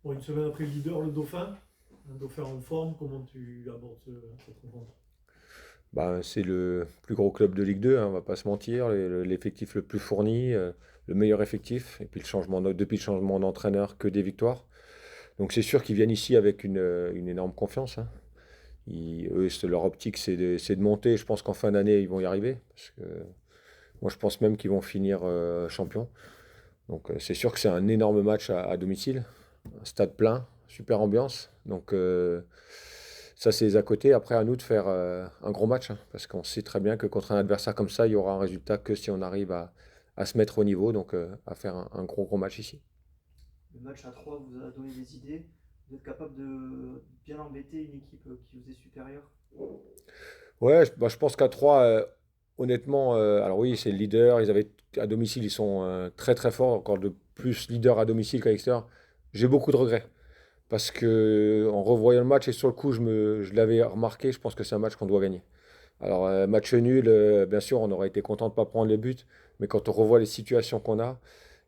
Bon, une semaine après le leader, le Dauphin, un Dauphin en forme, comment tu abordes cette rencontre? Bah, c'est le plus gros club de Ligue 2, hein, on va pas se mentir, l'effectif le plus fourni, le meilleur effectif, et puis depuis le changement d'entraîneur, que des victoires. Donc c'est sûr qu'ils viennent ici avec une énorme confiance, hein. Eux, leur optique, c'est de monter. Je pense qu'en fin d'année, ils vont y arriver. Parce que moi, je pense même qu'ils vont finir champions. Donc c'est sûr que c'est un énorme match à domicile. Un stade plein, super ambiance. Donc ça, c'est les à côté. Après, à nous de faire un gros match, hein, parce qu'on sait très bien que contre un adversaire comme ça, il y aura un résultat que si on arrive à se mettre au niveau, donc à faire un gros gros match ici. Le match à 3 vous a donné des idées. Vous êtes capable de bien embêter une équipe qui vous est supérieure. Ouais, je pense qu'à 3, honnêtement, alors oui, c'est le leader. À domicile, ils sont très très forts, encore de plus leader à domicile qu'à l'extérieur. J'ai beaucoup de regrets. Parce que en revoyant le match et sur le coup, je l'avais remarqué, je pense que c'est un match qu'on doit gagner. Alors, match nul, bien sûr, on aurait été content de ne pas prendre les buts, mais quand on revoit les situations qu'on a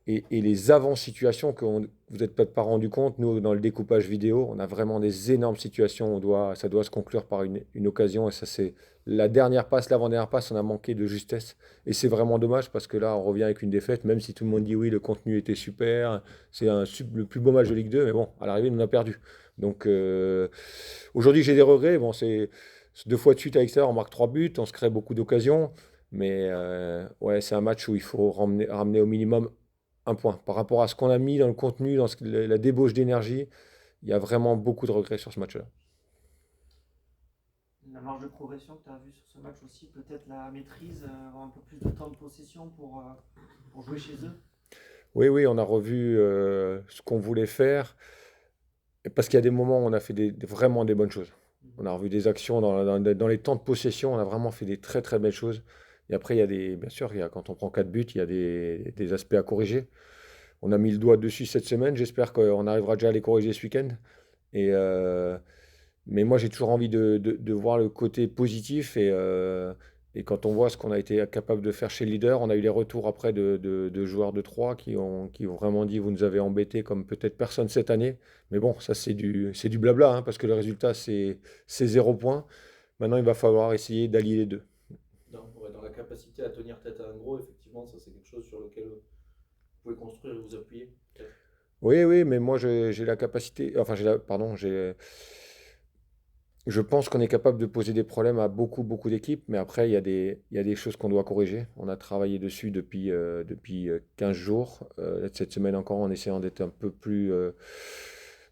et les avant-situations que vous n'êtes peut-être pas rendu compte, nous, dans le découpage vidéo, on a vraiment des énormes situations, ça doit se conclure par une occasion, et ça, c'est la dernière passe, l'avant-dernière passe, on a manqué de justesse. Et c'est vraiment dommage parce que là, on revient avec une défaite, même si tout le monde dit oui, le contenu était super, c'est le plus beau match de Ligue 2, mais bon, à l'arrivée, on a perdu. Donc, aujourd'hui, j'ai des regrets. Bon, c'est deux fois de suite à l'extérieur, on marque trois buts, on se crée beaucoup d'occasions. Mais ouais, c'est un match où il faut ramener au minimum un point. Par rapport à ce qu'on a mis dans le contenu, la débauche d'énergie, il y a vraiment beaucoup de regrets sur ce match-là. La marge de progression que tu as vue sur ce match aussi, peut-être la maîtrise, avoir un peu plus de temps de possession pour jouer chez eux. Oui, oui, on a revu ce qu'on voulait faire. Et parce qu'il y a des moments où on a fait vraiment des bonnes choses. On a revu des actions dans les temps de possession, on a vraiment fait des très très belles choses. Et après, bien sûr, quand on prend 4 buts, il y a des aspects à corriger. On a mis le doigt dessus cette semaine. J'espère qu'on arrivera déjà à les corriger ce week-end. Et, mais moi, j'ai toujours envie de voir le côté positif. Et quand on voit ce qu'on a été capable de faire chez le leader, on a eu les retours après de joueurs de 3 qui ont vraiment dit: vous nous avez embêtés comme peut-être personne cette année. Mais bon, ça, c'est du blabla, hein, parce que le résultat, c'est 0 point. Maintenant, il va falloir essayer d'allier les deux. Dans la capacité à tenir tête à un gros, effectivement, ça c'est quelque chose sur lequel vous pouvez construire et vous appuyer. Peut-être. Oui, oui, mais moi, j'ai la capacité. Enfin, pardon, je pense qu'on est capable de poser des problèmes à beaucoup, beaucoup d'équipes, mais après, il y a des choses qu'on doit corriger. On a travaillé dessus depuis 15 jours, cette semaine encore, en essayant d'être un peu plus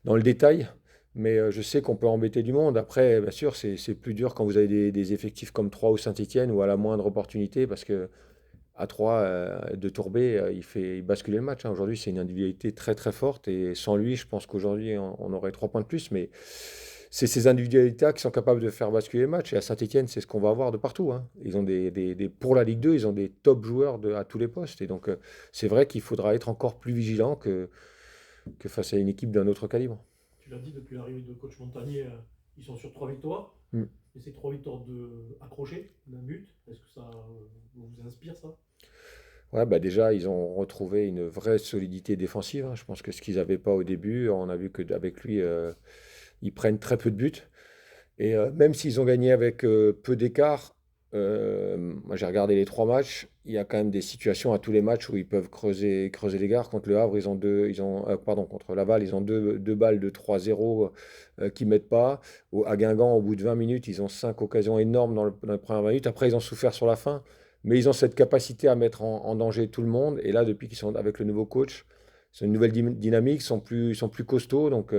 dans le détail. Mais je sais qu'on peut embêter du monde. Après, bien sûr, c'est plus dur quand vous avez des effectifs comme 3 ou Saint-Etienne, ou à la moindre opportunité, parce que à 3 de Tourbet, il basculait le match, hein. Aujourd'hui, c'est une individualité très, très forte, et sans lui, je pense qu'aujourd'hui, on aurait 3 points de plus, mais c'est ces individualités qui sont capables de faire basculer le match. Et à Saint-Etienne, c'est ce qu'on va avoir de partout, hein. Ils ont pour la Ligue 2, ils ont des top joueurs à tous les postes. Et donc, c'est vrai qu'il faudra être encore plus vigilant que face à une équipe d'un autre calibre. Tu l'as dit, depuis l'arrivée de coach Montagnier, ils sont sur 3 victoires. Mm. Et ces 3 victoires accrochées d'un but, est-ce que ça vous inspire ça? Ouais, bah déjà, ils ont retrouvé une vraie solidité défensive, hein. Je pense que ce qu'ils n'avaient pas au début, on a vu qu'avec lui, ils prennent très peu de buts. Et même s'ils ont gagné avec peu d'écart, moi j'ai regardé les 3 matchs, il y a quand même des situations à tous les matchs où ils peuvent creuser l'écart. Contre le Havre, pardon, contre Laval, ils ont deux balles de 3-0 qui ne mettent pas. À Guingamp, au bout de 20 minutes, ils ont 5 occasions énormes dans les premières minutes. Après, ils ont souffert sur la fin, mais ils ont cette capacité à mettre en danger tout le monde. Et là, depuis qu'ils sont avec le nouveau coach, c'est une nouvelle dynamique, ils sont plus costauds. Donc,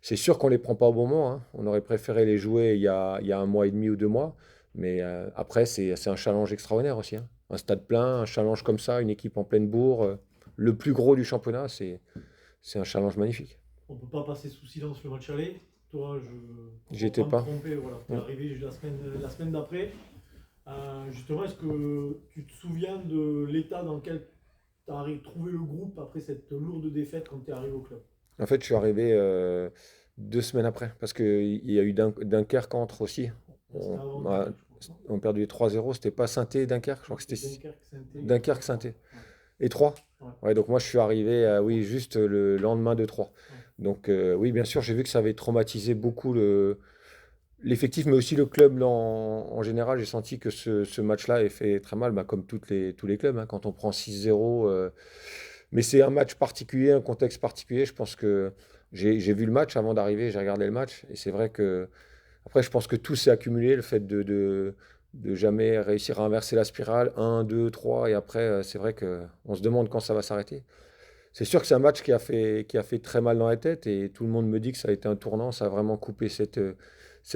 c'est sûr qu'on ne les prend pas au bon moment, hein. On aurait préféré les jouer il y a un mois et demi ou 2 mois. Mais après, c'est un challenge extraordinaire aussi, hein. Un stade plein, un challenge comme ça, une équipe en pleine bourre, le plus gros du championnat, c'est un challenge magnifique. On ne peut pas passer sous silence le match aller. Toi, J'y pour étais pas me pas. tromper, voilà, tu es Mm. arrivé la semaine d'après. Justement, est-ce que tu te souviens de l'état dans lequel tu as trouvé le groupe après cette lourde défaite quand tu es arrivé au club? En fait, je suis arrivé 2 semaines après, parce qu'il y a eu Dunkerque entre aussi. C'était On, avant a, Dunkerque, je crois, non? on a perdu 3-0, c'était pas Sainté et Dunkerque, je Je crois crois que que c'était c'était Dunkerque, Saint-Étienne et 3. Dunkerque-Sainté. Et 3. Ouais. Ouais, donc moi je suis arrivé, oui, juste le lendemain de 3. Ouais. Donc oui, bien sûr, j'ai vu que ça avait traumatisé beaucoup l'effectif, mais aussi le club en général. J'ai senti que ce match-là avait fait très mal, bah, comme tous les clubs, hein, quand on prend 6-0. Mais c'est un match particulier, un contexte particulier. Je pense que j'ai vu le match avant d'arriver, j'ai regardé le match, et c'est vrai que après, je pense que tout s'est accumulé, le fait de jamais réussir à inverser la spirale, un, 2, 3, et après, c'est vrai qu'on se demande quand ça va s'arrêter. C'est sûr que c'est un match qui a fait très mal dans la tête, et tout le monde me dit que ça a été un tournant, ça a vraiment coupé cette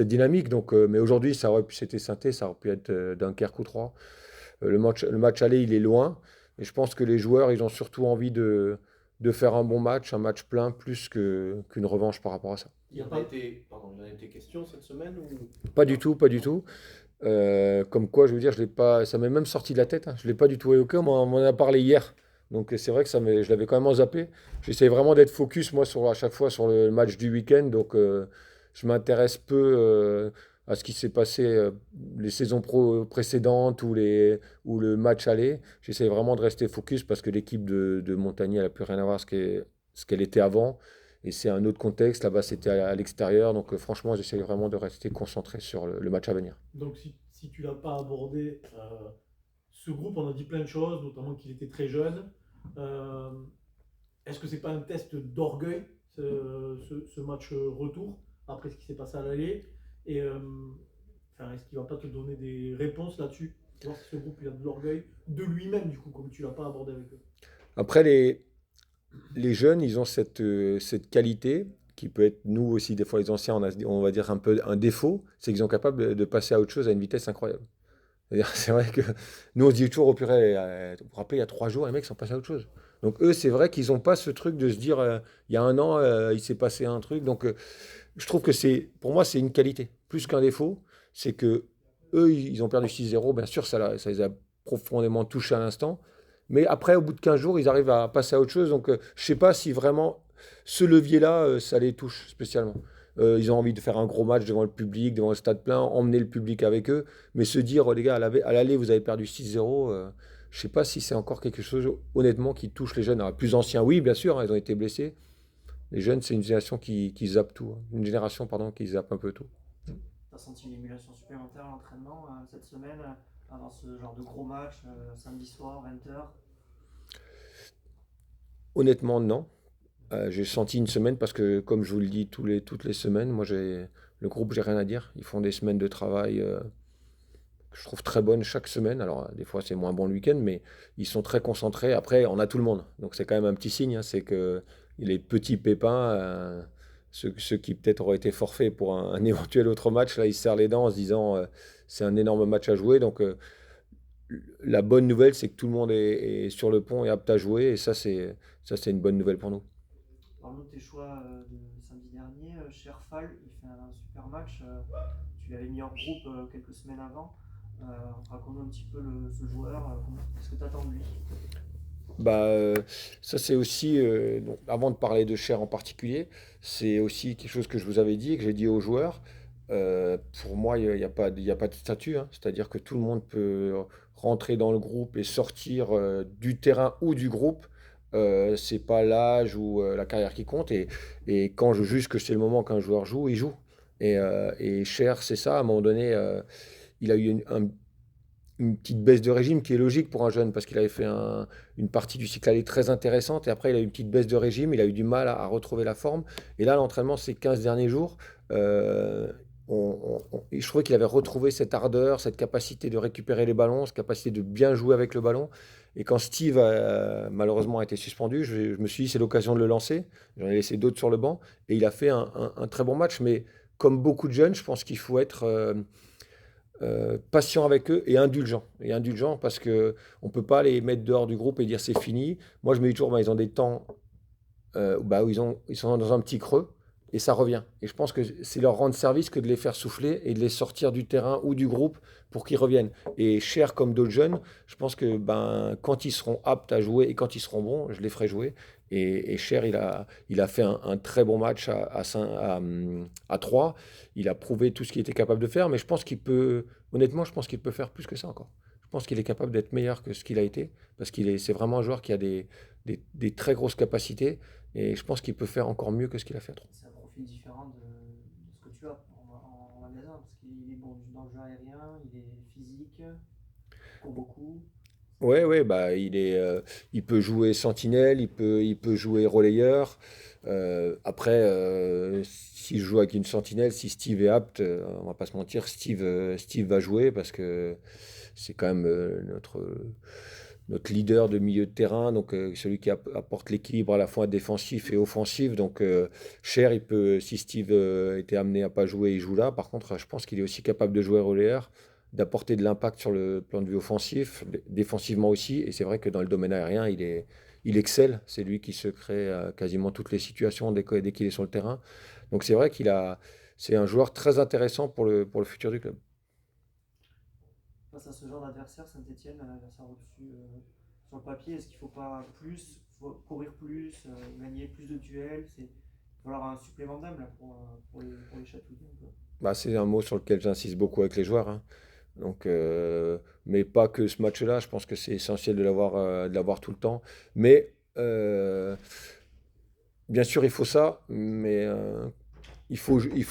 dynamique. Donc, mais aujourd'hui, ça aurait pu s'être synthé, ça aurait pu être Dunkerque ou 3. Le match aller, il est loin, et je pense que les joueurs, ils ont surtout envie de faire un bon match, un match plein, plus qu'une revanche par rapport à ça. Il y a Il en a pas. été, pardon, il en a été question cette semaine ou Pas du pas? tout, pas du Non. tout. Comme quoi, je veux dire, je l'ai pas, ça m'est même sorti de la tête, hein. Je ne l'ai pas du tout évoqué, on m'en a parlé hier. Donc c'est vrai que je l'avais quand même zappé. J'essaie vraiment d'être focus, moi, à chaque fois sur le match du week-end. Donc je m'intéresse peu à ce qui s'est passé les saisons précédentes ou le match aller. J'essaie vraiment de rester focus parce que l'équipe de Montagny, elle n'a plus rien à voir ce qu'elle était avant. Et c'est un autre contexte. Là-bas, c'était à l'extérieur. Donc franchement, j'essaie vraiment de rester concentré sur le match à venir. Donc si tu l'as pas abordé, ce groupe, on a dit plein de choses, notamment qu'il était très jeune. Euh, Est-ce que c'est pas un test d'orgueil, ce match retour, après ce qui s'est passé à l'aller? Et enfin, est-ce qu'il va pas te donner des réponses là-dessus? Voir si ce groupe il a de l'orgueil de lui-même, du coup, comme tu l'as pas abordé avec eux. Après, les jeunes, ils ont cette qualité qui peut être, nous aussi, des fois les anciens, on va dire un peu un défaut, c'est qu'ils sont capables de passer à autre chose à une vitesse incroyable. C'est-à-dire, c'est vrai que nous, on se dit toujours, au purée, vous vous rappelez, il y a 3 jours, les mecs sont passés à autre chose. Donc eux, c'est vrai qu'ils n'ont pas ce truc de se dire, il y a un an, il s'est passé un truc. Donc je trouve que pour moi, c'est une qualité, plus qu'un défaut. C'est que eux, ils ont perdu 6-0. Bien sûr, ça les a profondément touchés à l'instant. Mais après, au bout de 15 jours, ils arrivent à passer à autre chose. Donc, je ne sais pas si vraiment ce levier-là, ça les touche spécialement. Ils ont envie de faire un gros match devant le public, devant le stade plein, emmener le public avec eux. Mais se dire, oh, les gars, à l'aller, vous avez perdu 6-0. Je ne sais pas si c'est encore quelque chose, honnêtement, qui touche les jeunes. Alors, plus anciens, oui, bien sûr, hein, ils ont été blessés. Les jeunes, c'est une génération qui zappe tout, hein. Une génération, pardon, qui zappe un peu tout. Tu as senti une émulation supplémentaire à l'entraînement cette semaine, avant ce genre de gros match, samedi soir, 20h? Honnêtement, non. J'ai senti une semaine parce que, comme je vous le dis toutes les semaines, moi, le groupe, j'ai rien à dire. Ils font des semaines de travail que je trouve très bonnes chaque semaine. Alors, des fois, c'est moins bon le week-end, mais ils sont très concentrés. Après, on a tout le monde. Donc, c'est quand même un petit signe, hein, c'est que les petits pépins, ceux qui peut-être auraient été forfaits pour un éventuel autre match, là, ils se serrent les dents en se disant c'est un énorme match à jouer. Donc, la bonne nouvelle, c'est que tout le monde est sur le pont et apte à jouer. Et ça, c'est une bonne nouvelle pour nous. Parle-nous de tes choix de samedi dernier. Sherfal, il fait un super match. Tu l'avais mis en groupe quelques semaines avant. Raconte-nous un petit peu ce joueur. Qu'est-ce que tu attends de lui? Bah, ça c'est aussi, donc, avant de parler de Cher en particulier, c'est aussi quelque chose que je vous avais dit, que j'ai dit aux joueurs. Pour moi, il y a pas de statut, hein. C'est-à-dire que tout le monde peut rentrer dans le groupe et sortir du terrain ou du groupe. C'est pas l'âge ou la carrière qui compte. Et quand je juge que c'est le moment qu'un joueur joue, il joue. Et Cher, c'est ça. À un moment donné, il a eu une petite baisse de régime qui est logique pour un jeune parce qu'il avait fait une partie du cycle aller très intéressante et après il a eu une petite baisse de régime, il a eu du mal à retrouver la forme. Et là, l'entraînement, ces 15 derniers jours, je trouvais qu'il avait retrouvé cette ardeur, cette capacité de récupérer les ballons, cette capacité de bien jouer avec le ballon. Et quand Steve, malheureusement, a été suspendu, je me suis dit c'est l'occasion de le lancer. J'en ai laissé d'autres sur le banc et il a fait un très bon match. Mais comme beaucoup de jeunes, je pense qu'il faut être patient avec eux et indulgent. Et indulgent parce que on peut pas les mettre dehors du groupe et dire c'est fini. Moi, je me dis toujours, bah, ils ont des temps où ils sont dans un petit creux et ça revient. Et je pense que c'est leur rendre service que de les faire souffler et de les sortir du terrain ou du groupe pour qu'ils reviennent. Et Cher comme d'autres jeunes, je pense que ben, quand ils seront aptes à jouer et quand ils seront bons, je les ferai jouer. Et Cher, il a fait un très bon match à 3. Il a prouvé tout ce qu'il était capable de faire, mais je pense qu'il peut, honnêtement, je pense qu'il peut faire plus que ça encore. Je pense qu'il est capable d'être meilleur que ce qu'il a été, parce c'est vraiment un joueur qui a des très grosses capacités. Et je pense qu'il peut faire encore mieux que ce qu'il a fait à 3. C'est un profil différent de ce que tu as en magasin, parce qu'il est bon dans le jeu aérien, il est physique, il court beaucoup. Ouais, ouais, bah, il peut jouer sentinelle, il peut jouer relayeur. Après, s'il joue avec une sentinelle, si Steve est apte, on va pas se mentir, Steve va jouer parce que c'est quand même notre leader de milieu de terrain, donc celui qui apporte l'équilibre à la fois défensif et offensif. Donc, Cher, il peut, si Steve était amené à pas jouer, il joue là. Par contre, je pense qu'il est aussi capable de jouer relayeur, d'apporter de l'impact sur le plan de vue offensif, défensivement aussi. Et c'est vrai que dans le domaine aérien, il excelle. C'est lui qui se crée quasiment toutes les situations dès qu'il est sur le terrain. Donc c'est vrai c'est un joueur très intéressant pour le futur du club. Face à ce genre d'adversaire, Saint-Etienne, un adversaire au-dessus sur le papier, est-ce qu'il faut pas courir plus, gagner plus de duels? Il va falloir un supplément d'âme là, pour les chatouiller un peu. Bah, c'est un mot sur lequel j'insiste beaucoup avec les joueurs, hein. Donc, mais pas que ce match-là. Je pense que c'est essentiel de l'avoir tout le temps. Mais bien sûr, il faut ça, mais il faut jouer. Il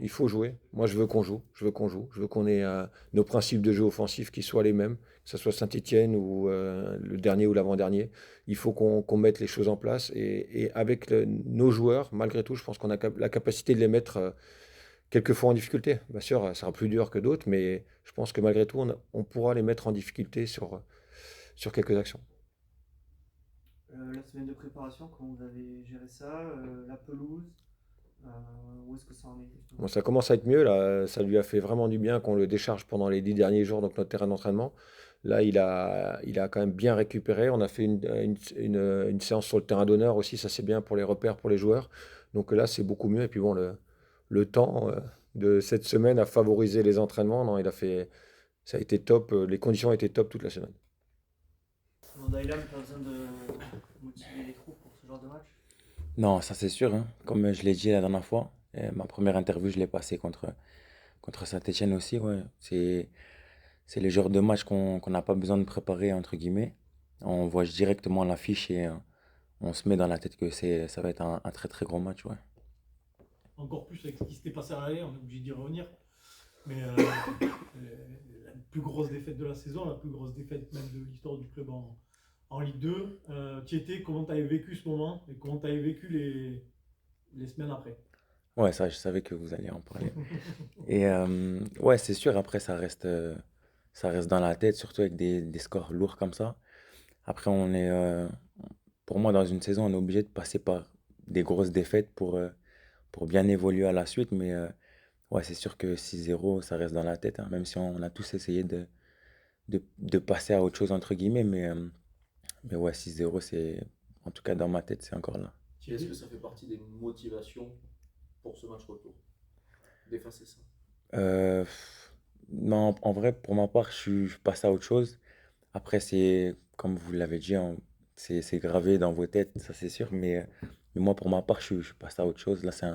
faut jouer. Moi, je veux qu'on joue. Je veux qu'on joue. Je veux qu'on ait nos principes de jeu offensif qui soient les mêmes, que ce soit Saint-Étienne ou le dernier ou l'avant-dernier. Il faut qu'on mette les choses en place. Et avec nos joueurs, malgré tout, je pense qu'on a la capacité de les mettre quelquefois en difficulté. Bien sûr, ça sera plus dur que d'autres, mais je pense que malgré tout, on pourra les mettre en difficulté sur quelques actions. La semaine de préparation, comment vous avez géré ça? La pelouse, euh, où est-ce que ça en est justement? Bon, ça commence à être mieux, là. Ça lui a fait vraiment du bien qu'on le décharge pendant les 10 derniers jours, donc notre terrain d'entraînement. Là, il a quand même bien récupéré. On a fait une séance sur le terrain d'honneur aussi, ça c'est bien pour les repères, pour les joueurs. Donc là, c'est beaucoup mieux. Et puis bon, le temps de cette semaine a favorisé les entraînements. Non, ça a été top. Les conditions étaient top toute la semaine. Mondaïlam, pas besoin de motiver les troupes pour ce genre de match? Non, ça c'est sûr, hein. Comme je l'ai dit la dernière fois, ma première interview, je l'ai passée contre Saint-Etienne aussi. Ouais. C'est le genre de match qu'on n'a pas besoin de préparer, entre guillemets. On voit directement l'affiche et on se met dans la tête que ça va être un très très gros match. Ouais. Encore plus avec ce qui s'était passé à l'aller, on est obligé d'y revenir. Mais la plus grosse défaite de la saison, la plus grosse défaite même de l'histoire du club en Ligue 2. Tieté, comment tu avais vécu ce moment et comment tu avais vécu les semaines après? Ouais, ça, je savais que vous alliez en parler. Et ouais, c'est sûr, après, ça reste dans la tête, surtout avec des scores lourds comme ça. Après, pour moi, dans une saison, on est obligé de passer par des grosses défaites pour bien évoluer à la suite. Mais ouais, c'est sûr que 6-0 ça reste dans la tête, hein, même si on a tous essayé de passer à autre chose, entre guillemets. Mais ouais, 6-0 en tout cas, dans ma tête, c'est encore là. Est-ce que ça fait partie des motivations pour ce match retour? D'effacer ça? Euh, non, en vrai, pour ma part, je passe à autre chose. Après, comme vous l'avez dit, hein, c'est gravé dans vos têtes, ça c'est sûr. Mais moi, pour ma part, je passe à autre chose. Là, c'est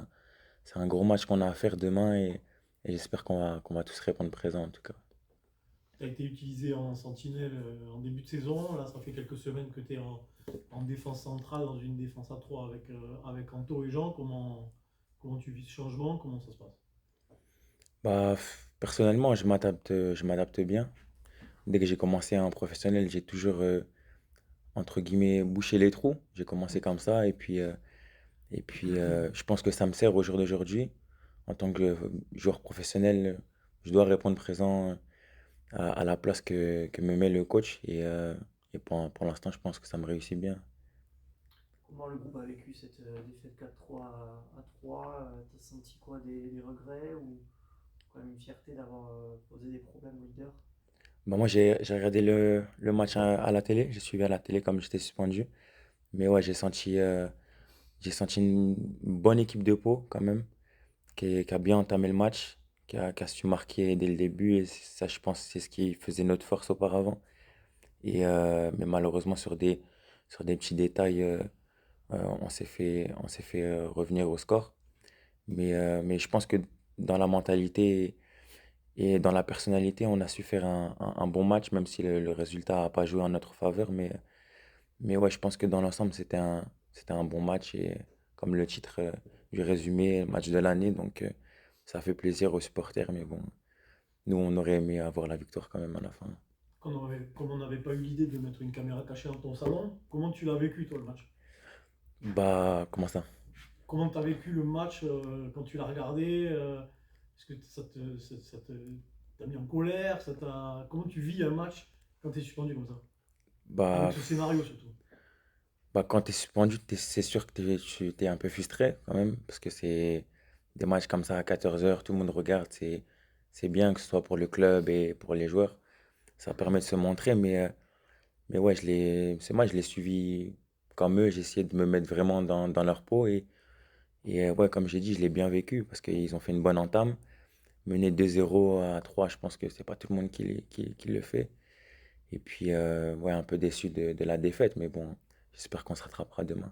un gros match qu'on a à faire demain et j'espère qu'on va tous répondre présent en tout cas. Tu as été utilisé en sentinelle en début de saison. Là, ça fait quelques semaines que tu es en défense centrale, dans une défense à 3 avec Anto et Jean. Comment tu vis ce changement? Comment ça se passe? Bah, personnellement, je m'adapte bien. Dès que j'ai commencé en professionnel, j'ai toujours, entre guillemets, bouché les trous. J'ai commencé comme ça et puis je pense que ça me sert au jour d'aujourd'hui. En tant que joueur professionnel, je dois répondre présent à la place que me met le coach et pour l'instant, je pense que ça me réussit bien. Comment le groupe a vécu cette défaite 4-3 à 3? T'as senti quoi, des regrets ou quand même une fierté d'avoir posé des problèmes au leader? Bah, moi, j'ai regardé le match à la télé. J'ai suivi à la télé comme j'étais suspendu. Mais ouais, j'ai senti une bonne équipe de Pau quand même, qui a bien entamé le match, qui a su marquer dès le début. Et ça, je pense, c'est ce qui faisait notre force auparavant. Mais malheureusement, sur des petits détails, on s'est fait revenir au score. Mais je pense que dans la mentalité et dans la personnalité, on a su faire un bon match, même si le résultat n'a pas joué en notre faveur. Mais ouais, je pense que dans l'ensemble, c'était c'était un bon match et comme le titre du résumé, match de l'année, donc ça fait plaisir aux supporters, mais bon, nous on aurait aimé avoir la victoire quand même à la fin. Comme on n'avait pas eu l'idée de mettre une caméra cachée dans ton salon, comment tu l'as vécu toi le match? Bah, comment ça? Comment tu as vécu le match quand tu l'as regardé? Est-ce que t'a mis en colère? Comment tu vis un match quand tu es suspendu comme ça? Bah, Avec ce scénario surtout. Bah, quand tu es suspendu, c'est sûr que tu es un peu frustré quand même, parce que c'est des matchs comme ça à 14 heures, tout le monde regarde, c'est bien que ce soit pour le club et pour les joueurs, ça permet de se montrer, mais ouais, je l'ai suivi comme eux, j'ai essayé de me mettre vraiment dans leur peau, et ouais, comme j'ai dit, je l'ai bien vécu, parce qu'ils ont fait une bonne entame, mener 2-0 à 3, je pense que c'est pas tout le monde qui le fait, et puis ouais, un peu déçu de la défaite, mais bon, j'espère qu'on se rattrapera demain.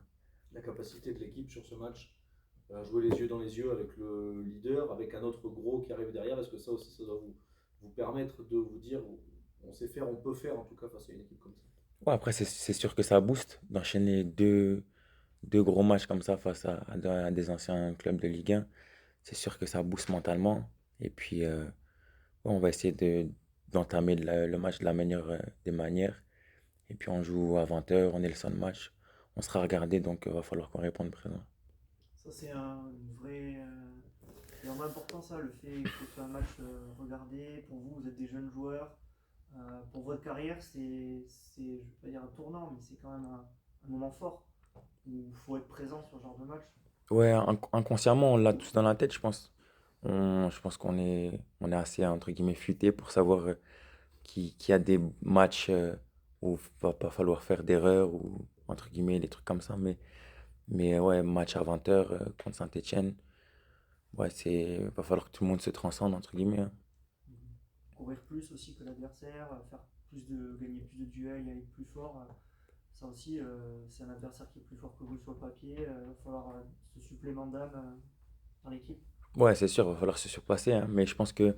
La capacité de l'équipe sur ce match à jouer les yeux dans les yeux avec le leader, avec un autre gros qui arrive derrière, est-ce que ça aussi, ça doit vous permettre de vous dire on sait faire, on peut faire en tout cas face à une équipe comme ça? Ouais, après, c'est sûr que ça booste d'enchaîner deux gros matchs comme ça face à des anciens clubs de Ligue 1. C'est sûr que ça booste mentalement. Et puis, ouais, on va essayer d'entamer le match de la meilleure des manières. Et puis, on joue à 20 h, on est le seul match. On sera regardé, donc il va falloir qu'on réponde présent. Ça, c'est c'est vraiment important, ça, le fait que ce soit un match regardé. Pour vous, vous êtes des jeunes joueurs. Pour votre carrière, je ne vais pas dire un tournant, mais c'est quand même un moment fort où il faut être présent sur ce genre de match. Ouais, inconsciemment, on l'a tous dans la tête, je pense. Je pense on est assez, entre guillemets, futé pour savoir qu'il y a des matchs où il va pas falloir faire d'erreur ou entre guillemets des trucs comme ça. Mais ouais, match à 20 h contre Saint-Etienne, ouais, va falloir que tout le monde se transcende entre guillemets, hein. Courir plus aussi que l'adversaire, gagner plus de duels et être plus fort. Ça aussi, c'est un adversaire qui est plus fort que vous sur le papier. Il va falloir ce supplément d'âme dans l'équipe. Ouais, c'est sûr, il va falloir se surpasser, hein. Mais je pense que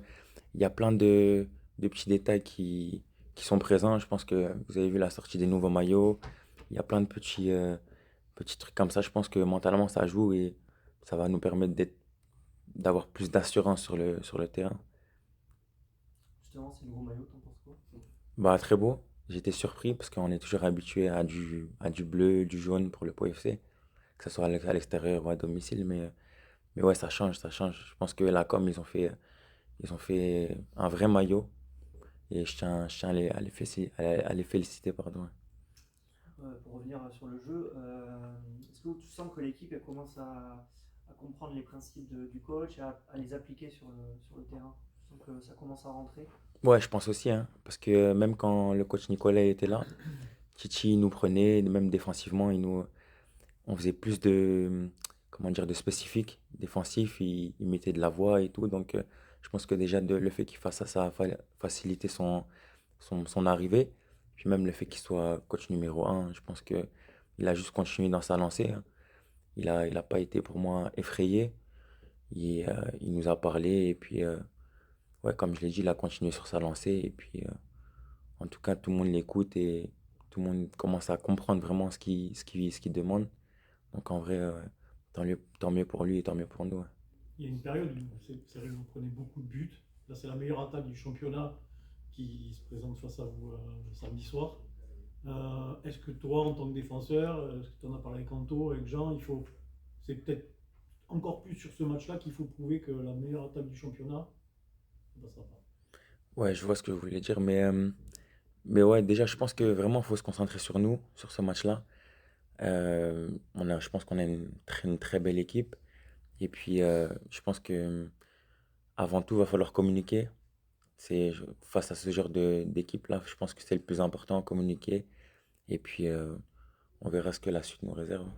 il y a plein de petits détails qui sont présents. Je pense que vous avez vu la sortie des nouveaux maillots. Il y a plein de petits trucs comme ça. Je pense que mentalement ça joue et ça va nous permettre d'avoir plus d'assurance sur le terrain. Justement, c'est le gros maillot, t'en penses quoi? Bah, très beau. J'étais surpris parce qu'on est toujours habitué à du bleu, du jaune pour le POFC, que ce soit à l'extérieur ou à domicile. Mais ouais, ça change, ça change. Je pense que la com, ils ont fait un vrai maillot et je tiens à les féliciter, pardon. Pour revenir sur le jeu, est-ce que tu sens que l'équipe elle commence à comprendre les principes du coach et à les appliquer sur le terrain? Tu sens que ça commence à rentrer? Ouais, je pense aussi, hein, parce que même quand le coach Nicolas était là, Titi nous prenait, même défensivement, on faisait plus comment dire, de spécifique défensif, il mettait de la voix et tout, donc je pense que déjà le fait qu'il fasse ça, ça a facilité son arrivée, puis même le fait qu'il soit coach numéro un, je pense que il a juste continué dans sa lancée, hein. Il a pas été pour moi effrayé, il nous a parlé, et puis ouais, comme je l'ai dit, il a continué sur sa lancée, et puis en tout cas, tout le monde l'écoute, et tout le monde commence à comprendre vraiment ce qu'il demande. Donc en vrai, tant mieux pour lui et tant mieux pour nous, ouais. Il y a une période où c'est vrai que vous prenez beaucoup de buts. Là, c'est la meilleure attaque du championnat qui se présente face à vous samedi soir. Est-ce que toi, en tant que défenseur, est-ce que tu en as parlé avec Anto, avec Jean, c'est peut-être encore plus sur ce match-là qu'il faut prouver que la meilleure attaque du championnat, ça passera pas. Ouais, je vois ce que vous voulez dire, mais ouais, déjà, je pense que vraiment, il faut se concentrer sur nous, sur ce match-là. Je pense qu'on a une très belle équipe. Et puis, je pense que avant tout, il va falloir communiquer. Face à ce genre d'équipe-là, je pense que c'est le plus important, communiquer. Et puis, on verra ce que la suite nous réserve.